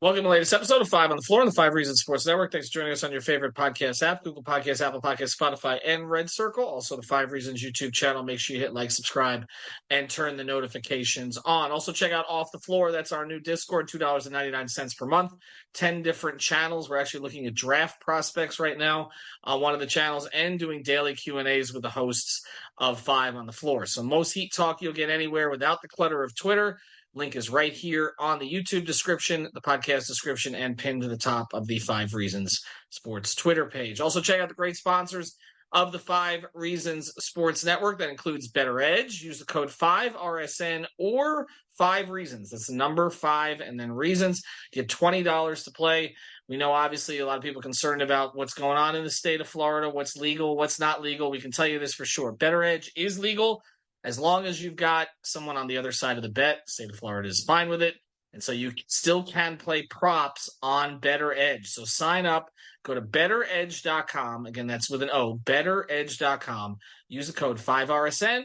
Welcome to the latest episode of Five on the Floor on the Five Reasons Sports Network. Thanks for joining us on your favorite podcast app, Google Podcasts, Apple Podcasts, Spotify, and Red Circle. Also, the Five Reasons YouTube channel. Make sure you hit like, subscribe, and turn the notifications on. Also, check out Off the Floor. That's our new Discord, $2.99 per month. 10 different channels. We're actually looking at draft prospects right now on one of the channels and doing daily Q&As with the hosts of Five on the Floor. So most Heat talk you'll get anywhere without the clutter of Twitter. Link is right here on the YouTube description, the podcast description, and pinned to the top of the Five Reasons Sports Twitter page. Also, check out the great sponsors of the Five Reasons Sports Network. That includes Better Edge. Use the code 5RSN or 5 Reasons. That's the number 5 and then Reasons. Get $20 to play. We know, obviously, a lot of people concerned about what's going on in the state of Florida, what's legal, what's not legal. We can tell you this for sure. Better Edge is legal. As long as you've got someone on the other side of the bet, the state of Florida is fine with it. And so you still can play props on Better Edge. So sign up, go to betteredge.com. Again, that's with an O, betteredge.com. Use the code 5RSN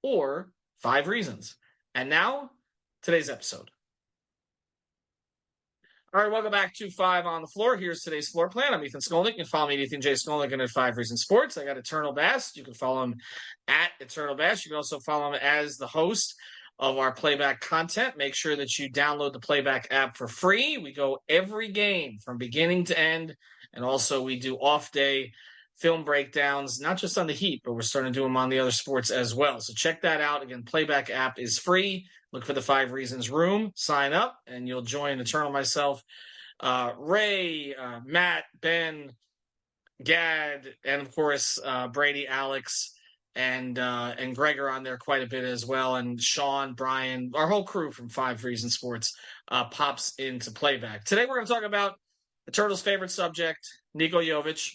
or 5 Reasons. And now, today's episode. All right, welcome back to Five on the Floor. Here's today's floor plan. I'm Ethan Skolnick. You can follow me at Ethan J. Skolnick and at 5 Reasons Sports. I got Eternal Bast. You can follow him at Eternal Bast. You can also follow him as the host of our playback content. Make sure that you download the playback app for free. We go every game from beginning to end. And also we do off-day film breakdowns, not just on the Heat, but we're starting to do them on the other sports as well. So check that out. Again, playback app is free. Look for the 5 Reasons room, sign up, and you'll join Eternal, myself, Ray, Matt, Ben, Gad, and of course Brady, Alex, and Greg are on there quite a bit as well. And Sean, Brian, our whole crew from 5 Reasons Sports pops into playback. Today we're going to talk about Eternal's favorite subject, Nikola Jovic.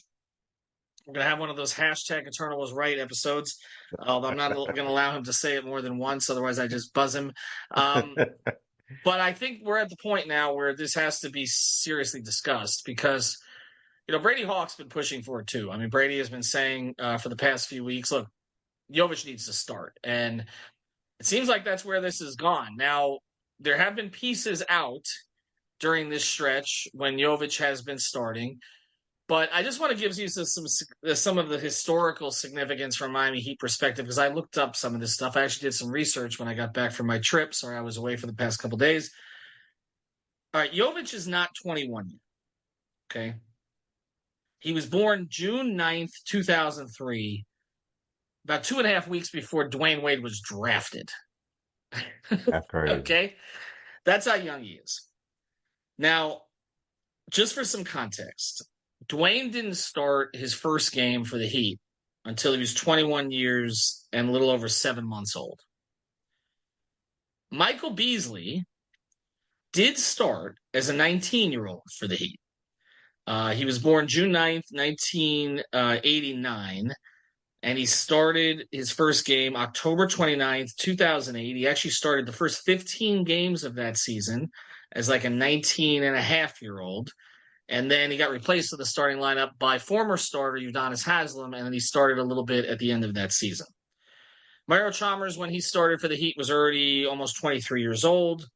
We're going to have one of those hashtag Eternal was right episodes, although I'm not going to allow him to say it more than once. Otherwise, I just buzz him. But I think we're at the point now where this has to be seriously discussed because, Brady Hawk's been pushing for it too. I mean, Brady has been saying for the past few weeks, look, Jovic needs to start. And it seems like that's where this has gone. Now, there have been pieces out during this stretch when Jovic has been starting. But I just want to give you some of the historical significance from Miami Heat perspective because I looked up some of this stuff. I actually did some research when I got back from my trip. Sorry, I was away for the past couple of days. All right, Jovic is not 21 yet, okay? He was born June 9th, 2003, about 2.5 weeks before Dwayne Wade was drafted. That's crazy. Okay? That's how young he is. Now, just for some context, Dwayne didn't start his first game for the Heat until he was 21 years and a little over 7 months old. Michael Beasley did start as a 19-year-old for the Heat. He was born June 9th, 1989, and he started his first game October 29th, 2008. He actually started the first 15 games of that season as like a 19-and-a-half-year-old. And then he got replaced with the starting lineup by former starter Udonis Haslem, and then he started a little bit at the end of that season. Mario Chalmers, when he started for the Heat, was already almost 23 years old.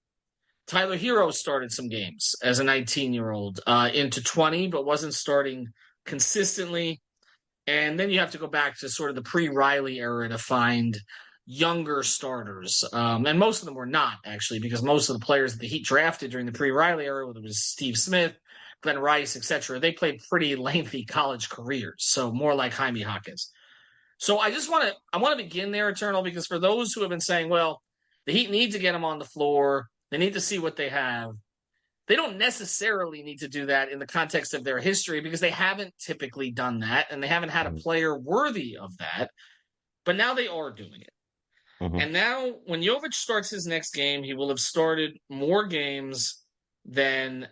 Tyler Hero started some games as a 19-year-old into 20, but wasn't starting consistently. And then you have to go back to sort of the pre-Riley era to find younger starters. And most of them were not, actually, because most of the players that the Heat drafted during the pre-Riley era, whether it was Steve Smith, Glenn Rice, etc., they played pretty lengthy college careers, so more like Jaime Hawkins. So I want to begin there, Eternal, because for those who have been saying, well, the Heat need to get them on the floor, they need to see what they have, they don't necessarily need to do that in the context of their history because they haven't typically done that, and they haven't had a player worthy of that, but now they are doing it. Mm-hmm. And now when Jovic starts his next game, he will have started more games than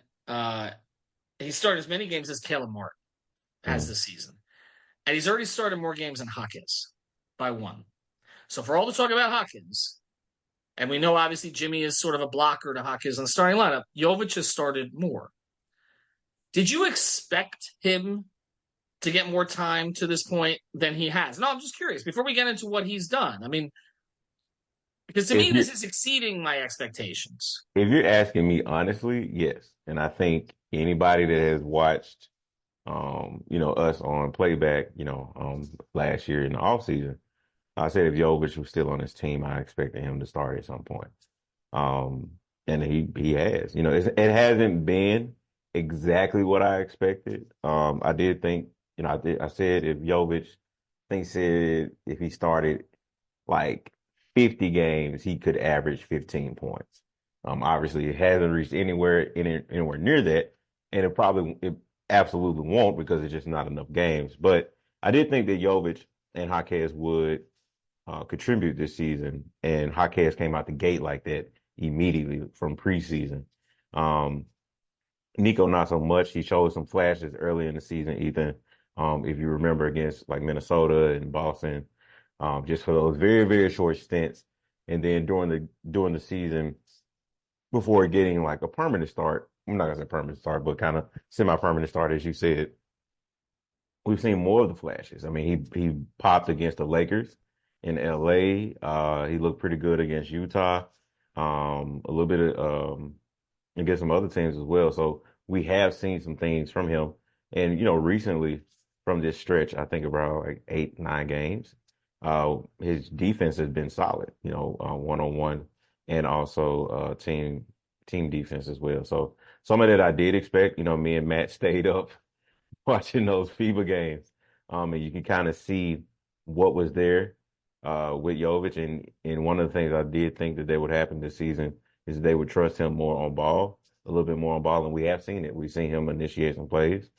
he started as many games as Caleb Martin as the season. And he's already started more games than Hawkins by 1. So for all the talk about Hawkins, and we know obviously Jimmy is sort of a blocker to Hawkins in the starting lineup, Jovic has started more. Did you expect him to get more time to this point than he has? No, I'm just curious. Before we get into what he's done, I mean, Because to If me, you this is exceeding my expectations. if you're asking me honestly, yes. And I think anybody that has watched us on playback, last year in the off season, I said if Jovic was still on his team, I expected him to start at some point. Um, and he has. It hasn't been exactly what I expected. I did think, I said if Jovic, said if he started like 50 games, he could average 15 points. Obviously, it hasn't reached anywhere near that, and it absolutely won't because it's just not enough games. But I did think that Jovic and Jaquez would contribute this season, and Jaquez came out the gate like that immediately from preseason. Um, Niko not so much. He showed some flashes early in the season, Ethan. If you remember against like Minnesota and Boston, just for those very, very short stints. And then during the season, before getting like a permanent start, I'm not gonna say permanent start, but kind of semi-permanent start, as you said, we've seen more of the flashes. I mean, he popped against the Lakers in LA. He looked pretty good against Utah. A little bit of against some other teams as well. So we have seen some things from him. And, recently from this stretch, I think around like 8, 9 games, his defense has been solid, one-on-one and also team defense as well. So some of that I did expect. Me and Matt stayed up watching those FIBA games. And you can kind of see what was there with Jovic. And one of the things I did think that they would happen this season is they would trust him more on ball, a little bit more on ball, and we have seen it. We've seen him initiate some plays.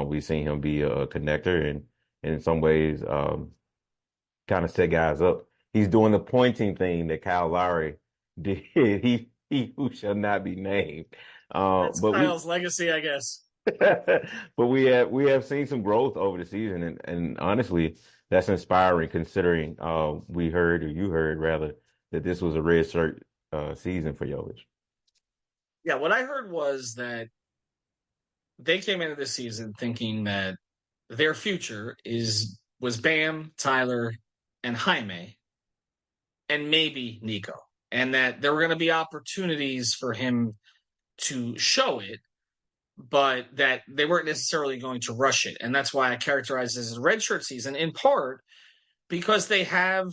We've seen him be a connector and in some ways kind of set guys up. He's doing the pointing thing that Kyle Lowry did. He who shall not be named. That's But we Kyle's legacy, I guess. but we have seen some growth over the season, and honestly, that's inspiring considering we heard, or you heard rather, that this was a red shirt season for Jovic. Yeah, what I heard was that they came into this season thinking that their future was Bam, Tyler, and Jaime, and maybe Niko, and that there were going to be opportunities for him to show it, but that they weren't necessarily going to rush it. And that's why I characterize this as a redshirt season, in part because they have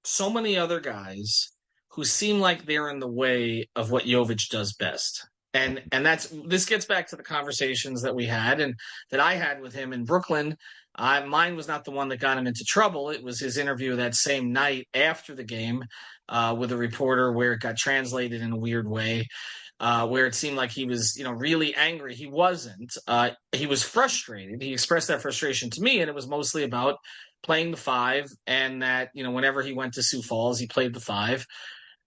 so many other guys who seem like they're in the way of what Jovic does best. And this gets back to the conversations that we had and that I had with him in Brooklyn. Mine was not the one that got him into trouble. It was his interview that same night after the game with a reporter, where it got translated in a weird way, where it seemed like he was, really angry. He wasn't. He was frustrated. He expressed that frustration to me, and it was mostly about playing the five, and that, whenever he went to Sioux Falls, he played the five.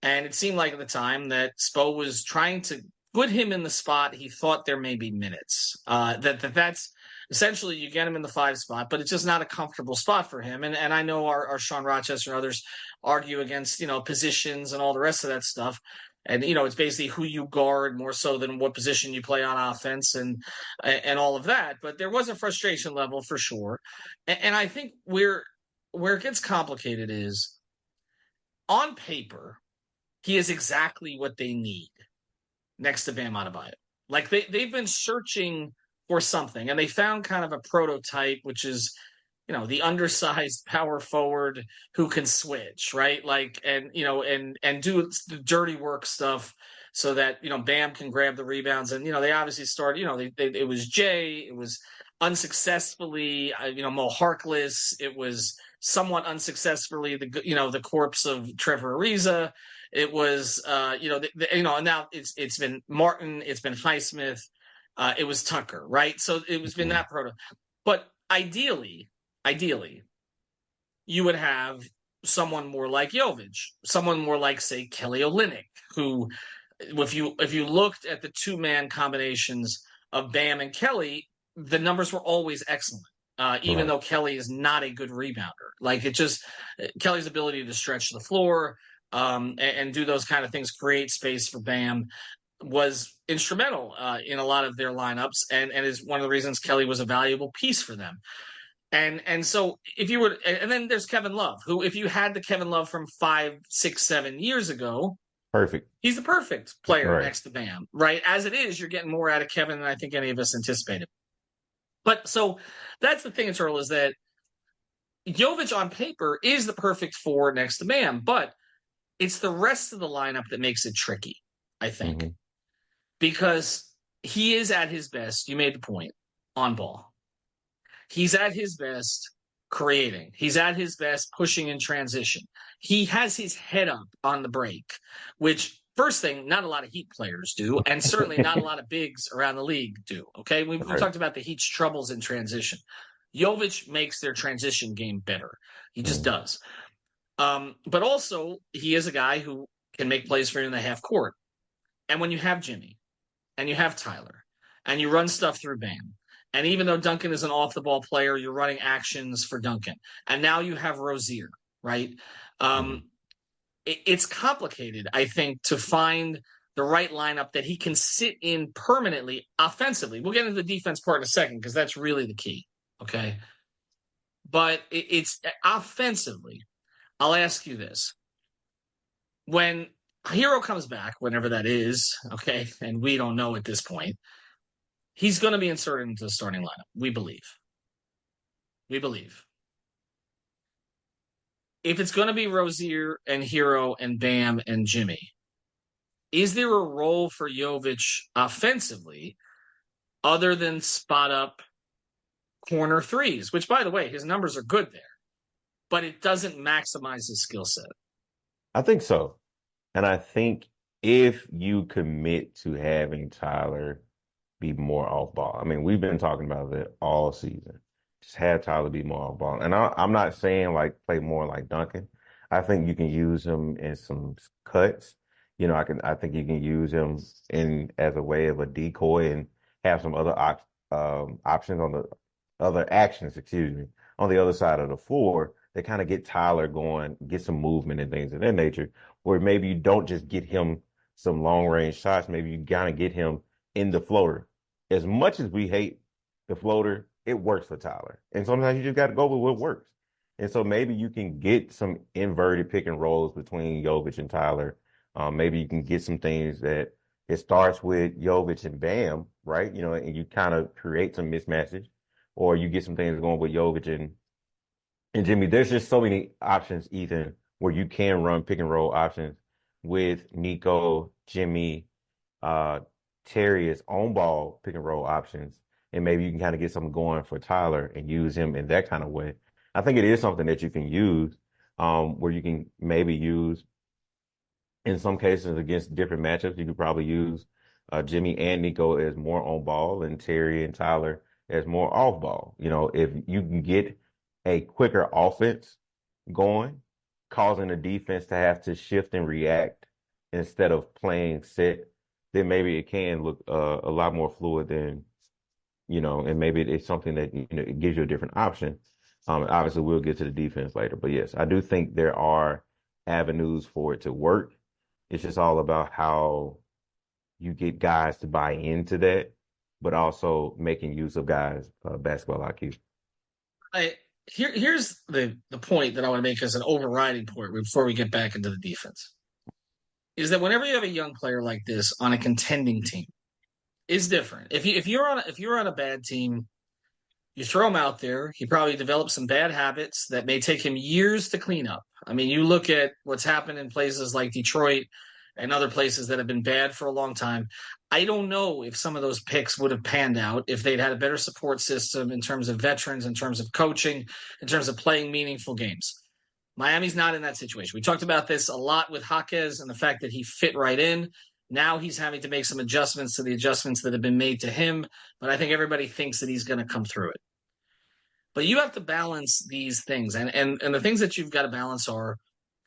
And it seemed like at the time that Spo was trying to put him in the spot he thought there may be minutes. That's essentially, you get him in the five spot, but it's just not a comfortable spot for him. And I know our Sean Rochester and others argue against, positions and all the rest of that stuff. And, it's basically who you guard more so than what position you play on offense and all of that. But there was a frustration level for sure. And I think where it gets complicated is, on paper, he is exactly what they need next to Bam Adebayo. Like they've been searching for something, and they found kind of a prototype, which is, the undersized power forward who can switch, right? Like, and do the dirty work stuff so that, Bam can grab the rebounds. And, they obviously started, it was Jay, it was unsuccessfully, Mo Harkless, it was somewhat unsuccessfully the corpse of Trevor Ariza. It was, and now it's been Martin, it's been Highsmith, it was Tucker, right? So it was been that proto. But ideally, you would have someone more like Jovic, someone more like, say, Kelly Olynyk, who, if you looked at the two-man combinations of Bam and Kelly, the numbers were always excellent. Even though Kelly is not a good rebounder. Like, Kelly's ability to stretch the floor and do those kind of things, create space for Bam, was instrumental in a lot of their lineups, and is one of the reasons Kelly was a valuable piece for them. And so if you were, and then there's Kevin Love, who if you had the Kevin Love from 5, 6, 7 years ago, Perfect. he's the perfect player Right. next to Bam, right? As it is, you're getting more out of Kevin than I think any of us anticipated. But so that's the thing, Eternal, is that Jovic on paper is the perfect four next to Bam, but it's the rest of the lineup that makes it tricky, I think, Mm-hmm. because he is at his best. You made the point on ball. He's at his best creating. He's at his best pushing in transition. He has his head up on the break, which first thing, not a lot of Heat players do, and certainly not a lot of bigs around the league do. Okay, we Right. talked about the Heat's troubles in transition. Jovic makes their transition game better. He just Mm-hmm. does. But also, he is a guy who can make plays for you in the half court. And when you have Jimmy and you have Tyler and you run stuff through Bam, and even though Duncan is an off the ball player, you're running actions for Duncan. And now you have Rozier, right? Mm-hmm. It's complicated, I think, to find the right lineup that he can sit in permanently offensively. We'll get into the defense part in a second because that's really the key. Okay. But it's offensively. I'll ask you this. When Hero comes back, whenever that is, okay, and we don't know at this point, he's going to be inserted into the starting lineup. We believe. We believe. If it's going to be Rozier and Hero and Bam and Jimmy, is there a role for Jovic offensively other than spot up corner threes? Which, by the way, his numbers are good there, but it doesn't maximize his skill set. I think so. And I think if you commit to having Tyler be more off ball, I mean, we've been talking about that all season. Just have Tyler be more off ball. And I'm not saying like play more like Duncan. I think you can use him in some cuts. I think you can use him in as a way of a decoy and have some other options on the other actions, excuse me, on the other side of the floor that kind of get Tyler going, get some movement and things of that nature. Or maybe you don't just get him some long range shots. Maybe you kind of get him in the floater. As much as we hate the floater, it works for Tyler. And sometimes you just got to go with what works. And so maybe you can get some inverted pick and rolls between Jovic and Tyler. Maybe you can get some things that it starts with Jovic and Bam, right? And you kind of create some mismatches, or you get some things going with Jovic and Jimmy. There's just so many options, Ethan, where you can run pick and roll options with Niko, Jimmy, uh, Terry as on ball pick and roll options. And maybe you can kind of get something going for Tyler and use him in that kind of way. I think it is something that you can use, where you can maybe use in some cases against different matchups. You could probably use Jimmy and Niko as more on ball and Terry and Tyler as more off ball. If you can get a quicker offense going, causing the defense to have to shift and react instead of playing set, then maybe it can look a lot more fluid than, and maybe it's something that, it gives you a different option. Obviously, we'll get to the defense later. But yes, I do think there are avenues for it to work. It's just all about how you get guys to buy into that, but also making use of guys' basketball IQ. Here's the point that I want to make as an overriding point before we get back into the defense is that whenever you have a young player like this on a contending team, it's different. If you're on a bad team, you throw him out there, he probably develops some bad habits that may take him years to clean up. I mean, you look at what's happened in places like Detroit and other places that have been bad for a long time. I don't know if some of those picks would have panned out if they'd had a better support system in terms of veterans, in terms of coaching, in terms of playing meaningful games. Miami's not in that situation. We talked about this a lot with Jaquez and the fact that he fit right in. Now he's having to make some adjustments to the adjustments that have been made to him, but I think everybody thinks that he's going to come through it. But you have to balance these things. And the things that you've got to balance are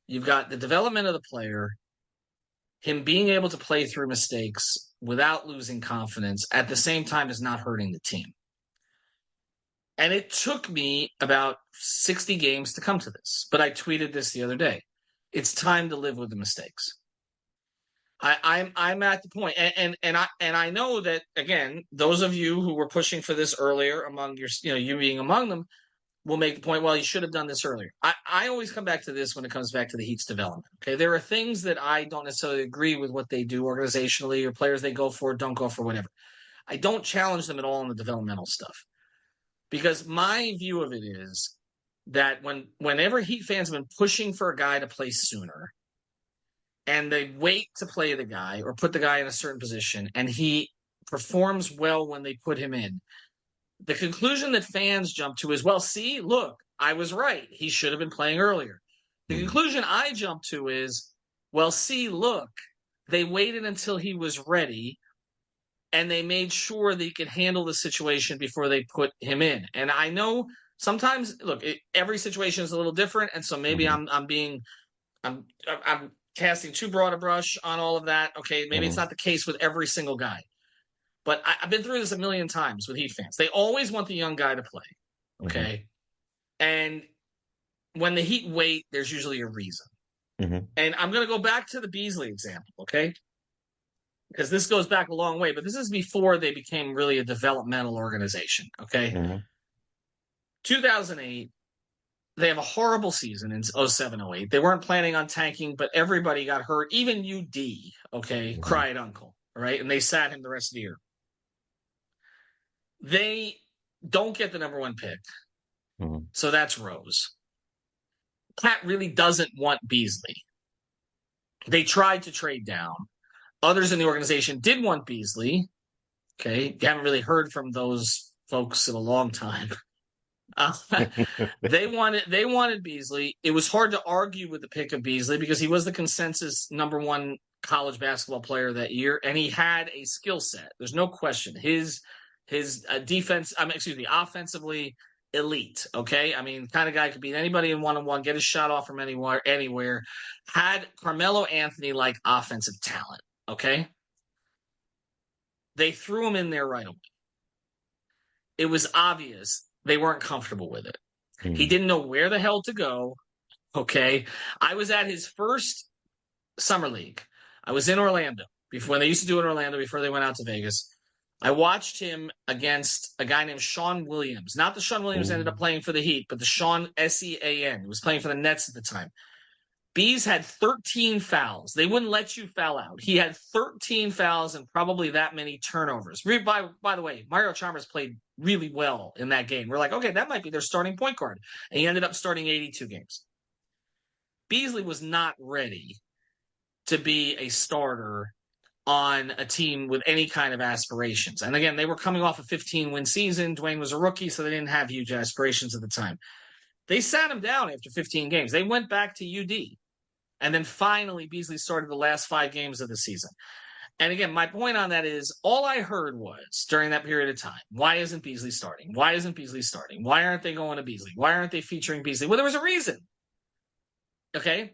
you've got the development of the player, him being able to play through mistakes without losing confidence at the same time as not hurting the team. And it took me about 60 games to come to this, but I tweeted this the other day. It's time to live with the mistakes. I'm at the point, and I know that again, those of you who were pushing for this earlier, among your you being among them, will make the point, well, you should have done this earlier. I always come back to this when it comes back to the Heat's development. Okay, there are things that I don't necessarily agree with what they do organizationally or players they go for, don't go for, whatever. I don't challenge them at all in the developmental stuff because my view of it is that whenever Heat fans have been pushing for a guy to play sooner and they wait to play the guy or put the guy in a certain position and he performs well when they put him in, the conclusion that fans jump to is, well, see, look, I was right. He should have been playing earlier. The conclusion I jump to is, well, see, look, they waited until he was ready and they made sure that he could handle the situation before they put him in. And I know sometimes, look, every situation is a little different, and so maybe Mm-hmm. I'm casting too broad a brush on all of that. Okay, maybe it's Mm-hmm. not the case with every single guy. But I've been through this a million times with Heat fans. They always want the young guy to play, Mm-hmm. okay? And when the Heat wait, there's usually a reason. Mm-hmm. And I'm going to go back to the Beasley example, okay? Because this goes back a long way, but this is before they became really a developmental organization, okay? Mm-hmm. 2008, they have a horrible season in 07-08. They weren't planning on tanking, but everybody got hurt. Even UD, okay, Mm-hmm. cried uncle, all right? And they sat him the rest of the year. They don't get the number one pick. Mm-hmm. So that's Rose. Pat really doesn't want Beasley. They tried to trade down. Others in the organization did want Beasley. Okay. You haven't really heard from those folks in a long time. They wanted Beasley. It was hard to argue with the pick of Beasley because he was the consensus number one college basketball player that year, and he had a skill set. There's no question. His defense, offensively elite. Okay, I mean, kind of guy could beat anybody in one-on-one, get his shot off from anywhere. Had Carmelo Anthony like offensive talent. Okay, they threw him in there right away. It was obvious they weren't comfortable with it. He didn't know where the hell to go. Okay. I was at his first summer league. I was in Orlando before they used to do it in Orlando before they went out to Vegas. I watched him against a guy named Sean Williams. Not the Sean Williams ended up playing for the Heat, but the Sean Sean. He was playing for the Nets at the time. Bees had 13 fouls. They wouldn't let you foul out. He had 13 fouls and probably that many turnovers. By the way, Mario Chalmers played really well in that game. We're like, okay, that might be their starting point guard. And he ended up starting 82 games. Beasley was not ready to be a starter on a team with any kind of aspirations. And again, they were coming off a 15-win season. Dwayne was a rookie, so they didn't have huge aspirations at the time. They sat him down after 15 games. They went back to UD. And then finally, Beasley started the last 5 games of the season. And again, my point on that is all I heard was during that period of time, why isn't Beasley starting? Why isn't Beasley starting? Why aren't they going to Beasley? Why aren't they featuring Beasley? Well, there was a reason. Okay?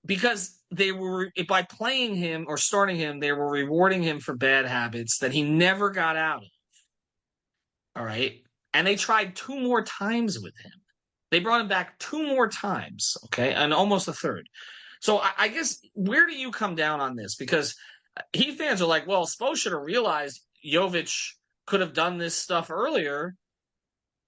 Because they were, by playing him or starting him, they were rewarding him for bad habits that he never got out of. All right? And they tried 2 more times with him. They brought him back 2 more times, okay? And almost a third. So I guess, where do you come down on this? Because Heat fans are like, well, Spo should have realized Jovic could have done this stuff earlier.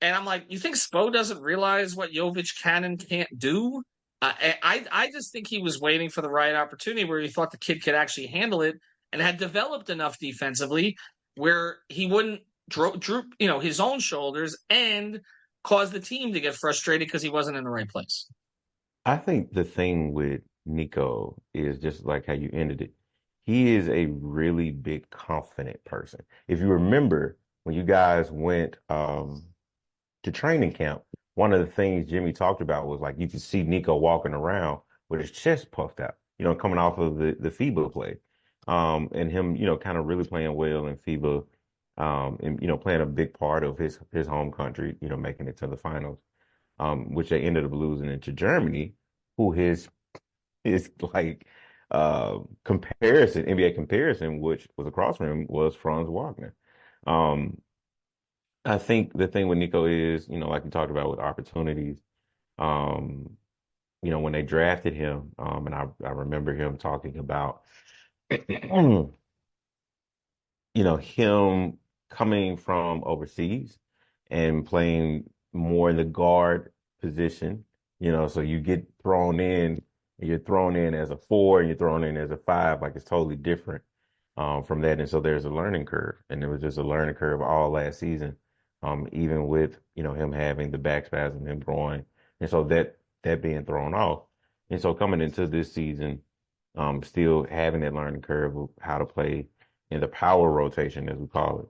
And I'm like, you think Spo doesn't realize what Jovic can and can't do? I just think he was waiting for the right opportunity where he thought the kid could actually handle it and had developed enough defensively where he wouldn't droop, his own shoulders and cause the team to get frustrated because he wasn't in the right place. I think the thing with Niko is just like how you ended it. He is a really big, confident person. If you remember when you guys went to training camp, one of the things Jimmy talked about was like you could see Niko walking around with his chest puffed out, coming off of the FIBA play. And him, kind of really playing well in FIBA, and playing a big part of his home country, making it to the finals, which they ended up losing into Germany, who his like comparison, NBA comparison, which was across from him, was Franz Wagner. Um, I think the thing with Niko is, like you talked about with opportunities, um, when they drafted him, and I remember him talking about, him coming from overseas and playing more in the guard position, so you get thrown in, and you're thrown in as a four and you're thrown in as a five, like it's totally different from that. And so there's a learning curve, and there was just a learning curve all last season, even with, him having the back spasm, him growing. And so that being thrown off. And so coming into this season, still having that learning curve of how to play in the power rotation, as we call it.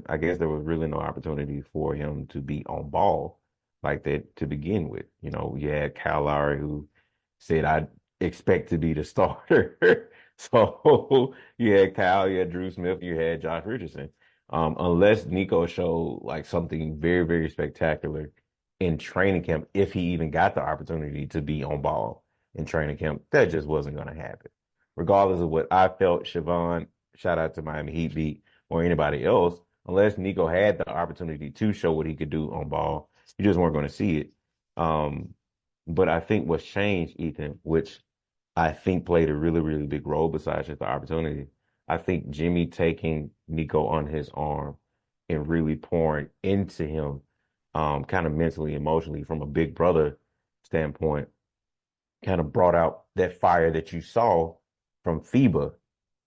I guess there was really no opportunity for him to be on ball like that to begin with. You had Kyle Lowry who said, I expect to be the starter. So you had Kyle, you had Drew Smith, you had Josh Richardson. Unless Niko showed like something very, very spectacular in training camp, if he even got the opportunity to be on ball in training camp, that just wasn't going to happen. Regardless of what I felt, Siobhan, shout out to Miami Heat beat, or anybody else, unless Niko had the opportunity to show what he could do on ball, you just weren't going to see it. But I think what's changed, Ethan, which I think played a really, really big role besides just the opportunity, I think Jimmy taking Niko on his arm and really pouring into him, kind of mentally, emotionally, from a big brother standpoint, kind of brought out that fire that you saw from FIBA,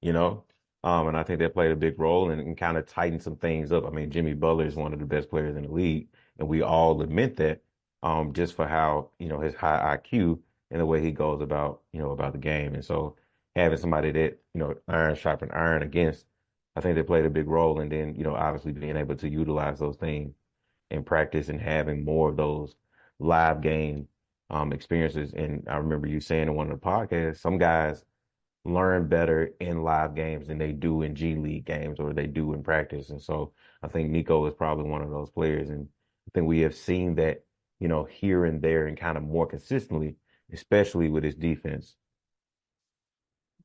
you know? And I think that played a big role and kind of tightened some things up. I mean, Jimmy Butler is one of the best players in the league, and we all admit that, just for how, his high IQ and the way he goes about, about the game. And so having somebody that, iron sharpen iron against, I think they played a big role. And then, obviously being able to utilize those things in practice and having more of those live game experiences. And I remember you saying in one of the podcasts, some guys learn better in live games than they do in G League games or they do in practice. And so I think Niko is probably one of those players. And I think we have seen that, here and there and kind of more consistently, especially with his defense.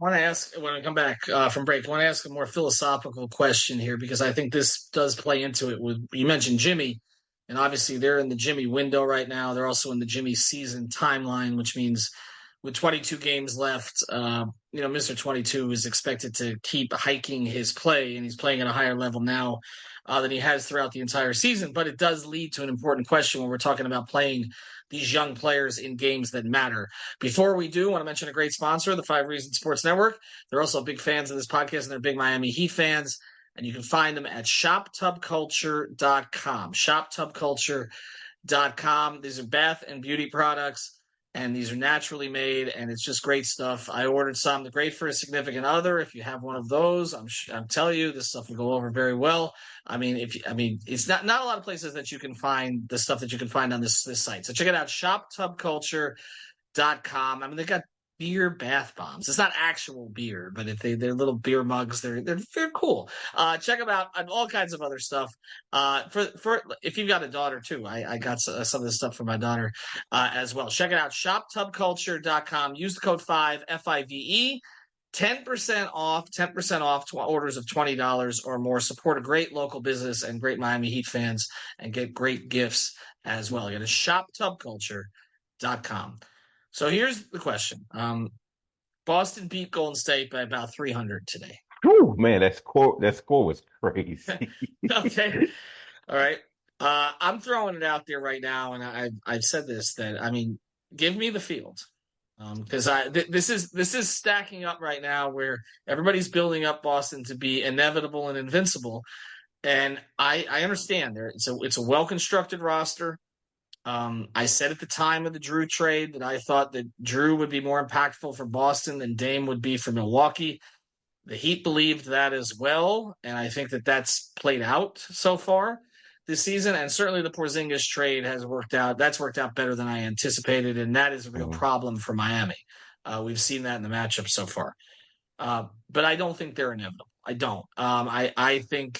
I want to ask when I come back from break. I want to ask a more philosophical question here because I think this does play into it. With you mentioned Jimmy, and obviously they're in the Jimmy window right now. They're also in the Jimmy season timeline, which means with 22 games left, Mr. 22 is expected to keep hiking his play, and he's playing at a higher level now than he has throughout the entire season. But it does lead to an important question when we're talking about playing these young players in games that matter. Before we do, I want to mention a great sponsor, the Five Reasons Sports Network. They're also big fans of this podcast, and they're big Miami Heat fans. And you can find them at shoptubculture.com. Shoptubculture.com. These are bath and beauty products, and these are naturally made, and it's just great stuff. I ordered some. They're great for a significant other. If you have one of those, I'm telling you, this stuff will go over very well. It's not a lot of places that you can find the stuff that you can find on this site. So check it out, shoptubculture.com. They got beer bath bombs. It's not actual beer, but if they're little beer mugs, they're cool. Check them out and all kinds of other stuff. For if you've got a daughter too, I got some of this stuff for my daughter as well. Check it out, shoptubculture.com. Use the code 5FIVE. 10% off orders of $20 or more. Support a great local business and great Miami Heat fans and get great gifts as well. You go to shoptubculture.com. So here's the question. Boston beat Golden State by about 300 today. Whew, man, that score was crazy. Okay. All right. I'm throwing it out there right now, and I've said this, that, give me the field. Because this is stacking up right now where everybody's building up Boston to be inevitable and invincible. And I understand there. It's a well-constructed roster. I said at the time of the Drew trade that I thought that Drew would be more impactful for Boston than Dame would be for Milwaukee. The Heat believed that as well, and I think that that's played out so far this season. And certainly the Porzingis trade has worked out. That's worked out better than I anticipated, and that is a real problem for Miami. We've seen that in the matchup so far. But I don't think they're inevitable. I don't. I think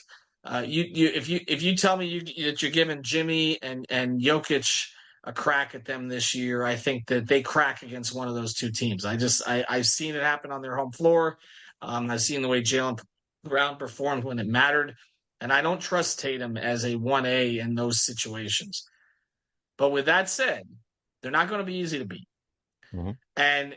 if you tell me that you're giving Jimmy and Jokic a crack at them this year, I think that they crack against one of those two teams. I've seen it happen on their home floor. I've seen the way Jaylen Brown performed when it mattered, and I don't trust Tatum as a 1A in those situations. But with that said, they're not going to be easy to beat. Mm-hmm. And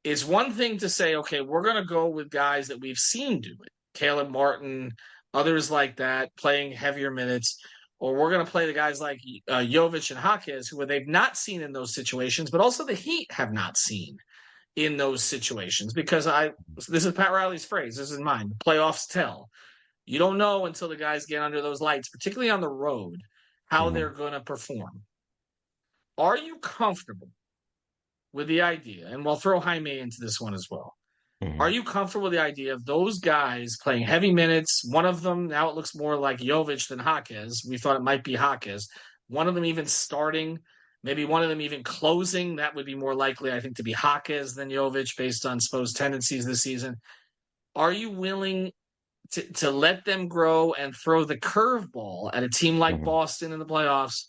it's one thing to say, okay, we're going to go with guys that we've seen do it. Caleb Martin, others like that, playing heavier minutes. or we're going to play the guys like Jovic and Jaquez, who they've not seen in those situations, but also the Heat have not seen in those situations. Because this is Pat Riley's phrase, this is mine, the playoffs tell. You don't know until the guys get under those lights, particularly on the road, how Hmm. they're going to perform. Are you comfortable with the idea, and we'll throw Jaime into this one as well, are Hmm. you comfortable with the idea of those guys playing heavy minutes? One of them, now it looks more like Jovic than Jaquez. We thought it might be Jaquez. One of them even starting, maybe one of them even closing. That would be more likely, I think, to be Jaquez than Jovic based on supposed tendencies this season. Are you willing to let them grow and throw the curveball at a team like Hmm. Boston in the playoffs,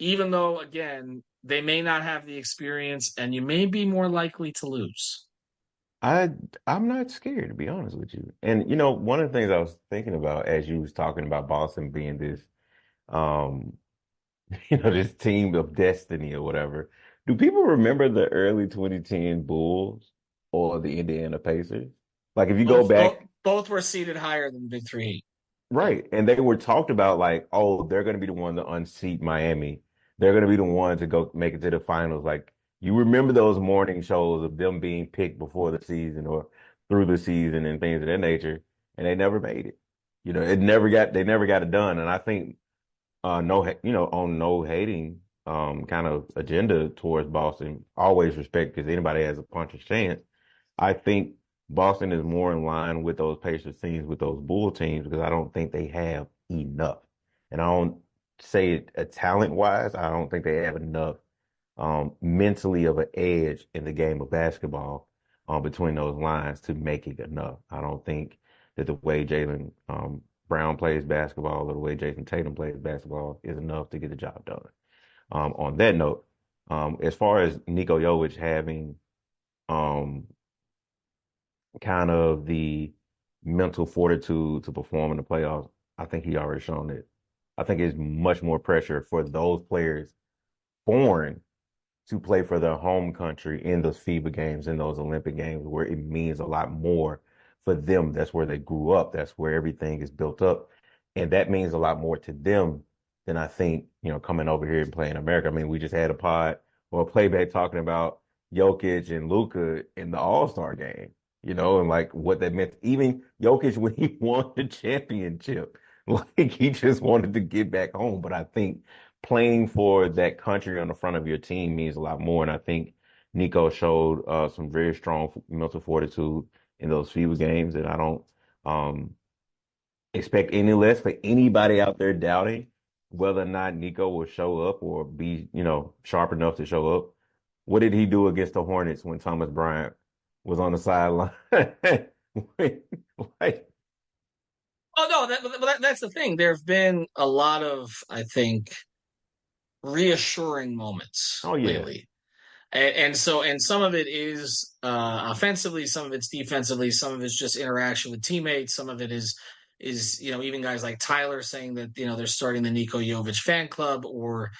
even though, again, they may not have the experience and you may be more likely to lose? I I'm not scared to be honest with you. And one of the things I was thinking about as you was talking about Boston being this um this team of destiny or whatever. Do people remember the early 2010 Bulls or the Indiana Pacers? Like if you go Both, both, back, both were seated higher than the Big Three Heat. Yeah. right, and they were talked about like, oh, they're going to be the one to unseat Miami. They're going to be the one to go make it to the finals. Like you remember those morning shows of them being picked before the season or through the season and things of that nature, and they never made it. They never got it done. And I think no, on no hating kind of agenda towards Boston. Always respect because anybody has a puncher's chance. I think Boston is more in line with those Pacers teams, with those Bull teams, because I don't think they have enough. And I don't say it talent wise, I don't think they have enough mentally of an edge in the game of basketball between those lines to make it enough. I don't think that the way Jalen Brown plays basketball or the way Jason Tatum plays basketball is enough to get the job done. On that note, as far as Niko Jovic having um, kind of the mental fortitude to perform in the playoffs, I think he already shown it. I think it's much more pressure for those players foreign to play for their home country in those FIBA games, in those Olympic games, where it means a lot more for them. That's where they grew up. That's where everything is built up. And that means a lot more to them than I think, coming over here and playing America. I mean, we just had a pod or a playback talking about Jokic and Luka in the All-Star game, and like what that meant. Even Jokic, when he won the championship, like he just wanted to get back home. But I think playing for that country on the front of your team means a lot more. And I think Niko showed some very strong mental fortitude in those FIBA games. And I don't um, expect any less for anybody out there doubting whether or not Niko will show up or be, sharp enough to show up. What did he do against the Hornets when Thomas Bryant was on the sideline? Like, Oh no, that's the thing. There have been a lot of, I think, reassuring moments oh yeah. lately. And some of it is offensively, some of it's defensively, some of it's just interaction with teammates, some of it is even guys like Tyler saying that they're starting the Niko Jovic fan club, or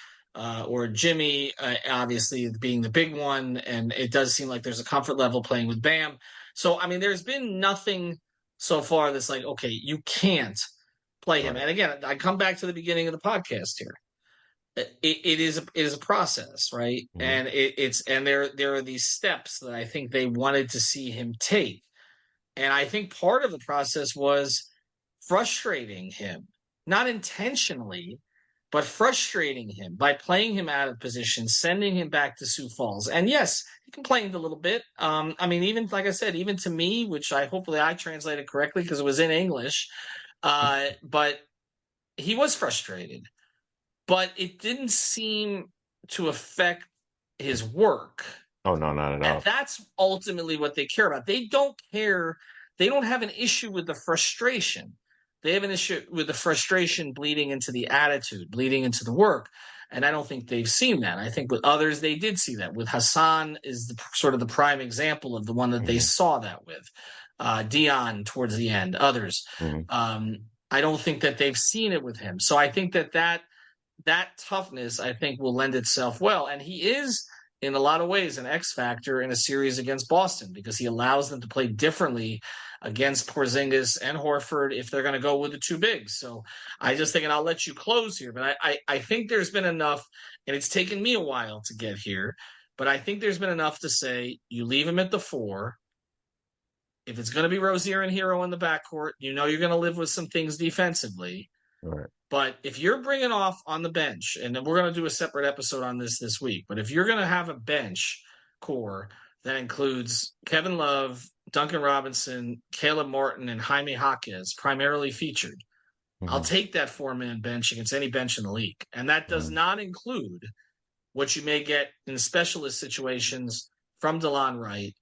Jimmy obviously being the big one, and it does seem like there's a comfort level playing with Bam. So I mean, there's been nothing so far that's like, okay, you can't play him. Right. And again, I come back to the beginning of the podcast here. It is a process, right? Hmm. And there are these steps that I think they wanted to see him take, and I think part of the process was frustrating him, not intentionally, but frustrating him by playing him out of position, sending him back to Sioux Falls. And yes, he complained a little bit. I mean, even like I said, even to me, which hopefully I translated correctly because it was in English, but he was frustrated, but it didn't seem to affect his work. Oh no, not at And all. that's ultimately what they care about. They don't care. They don't have an issue with the frustration. They have an issue with the frustration bleeding into the attitude, bleeding into the work. And I don't think they've seen that. I think with others, they did see that. With Hassan is sort of the prime example of the one that they Hmm. saw that with. Dion towards the end, others. Hmm. I don't think that they've seen it with him. So I think that toughness, I think, will lend itself well. And he is, in a lot of ways, an X factor in a series against Boston because he allows them to play differently against Porzingis and Horford if they're going to go with the two bigs. So I just think, and I'll let you close here, but I think there's been enough, and it's taken me a while to get here, but I think there's been enough to say you leave him at the 4. If it's going to be Rozier and Hero in the backcourt, you're going to live with some things defensively. Right. But if you're bringing off on the bench, and then we're going to do a separate episode on this week, but if you're going to have a bench core that includes Kevin Love, Duncan Robinson, Caleb Martin, and Jaime Jaquez primarily featured, I'll take that 4-man bench against any bench in the league. And that does not include what you may get in specialist situations from DeLon Wright,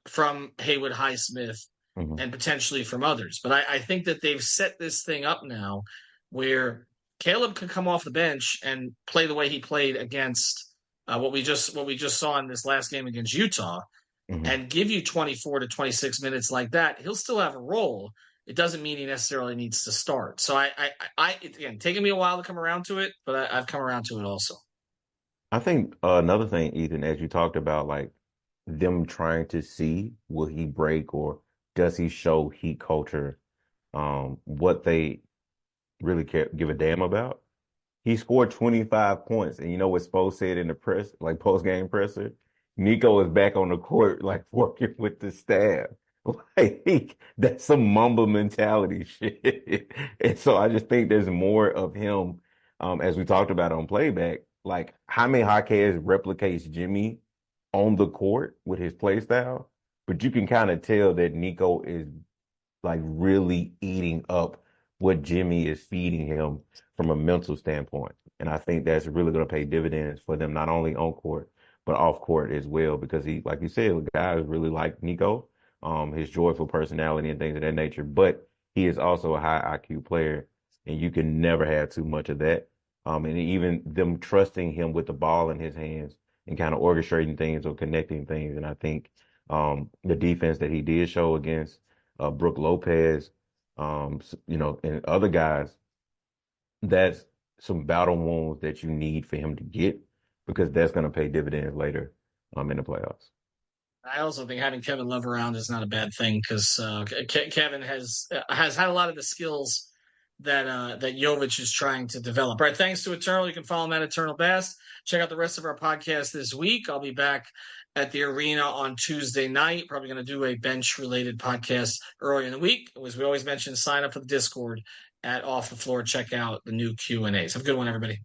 from Haywood Highsmith, and potentially from others. But I think that they've set this thing up now where Caleb could come off the bench and play the way he played against what we just saw in this last game against Utah, and give you 24 to 26 minutes like that. He'll still have a role. It doesn't mean he necessarily needs to start. So again, taking me a while to come around to it, but I've come around to it also. I think another thing, Ethan, as you talked about, like them trying to see will he break or does he show heat culture, what they really give a damn about. He scored 25 points, and you know what Spo said in the press, like post-game presser? Niko is back on the court, like working with the staff. Like that's some Mamba mentality shit. And so I just think there's more of him, as we talked about on playback. Like Jaime Jaquez replicates Jimmy on the court with his play style, but you can kind of tell that Niko is like really eating up what Jimmy is feeding him from a mental standpoint. And I think that's really going to pay dividends for them, not only on court, but off court as well, because he, like you said, the guys really like Niko, his joyful personality and things of that nature, but he is also a high IQ player, and you can never have too much of that. And even them trusting him with the ball in his hands and kind of orchestrating things or connecting things. And I think the defense that he did show against Brook Lopez, and other guys, that's some battle wounds that you need for him to get, because that's going to pay dividends later in the playoffs. I also think having Kevin Love around is not a bad thing, because Kevin has had a lot of the skills that Jovic is trying to develop. All right, thanks to Eternal. You can follow him at Eternal Bast. Check out the rest of our podcast this week. I'll be back at the arena on Tuesday night. Probably going to do a bench-related podcast early in the week. As we always mention, sign up for the Discord at Off the Floor. Check out the new Q&As. Have a good one, everybody.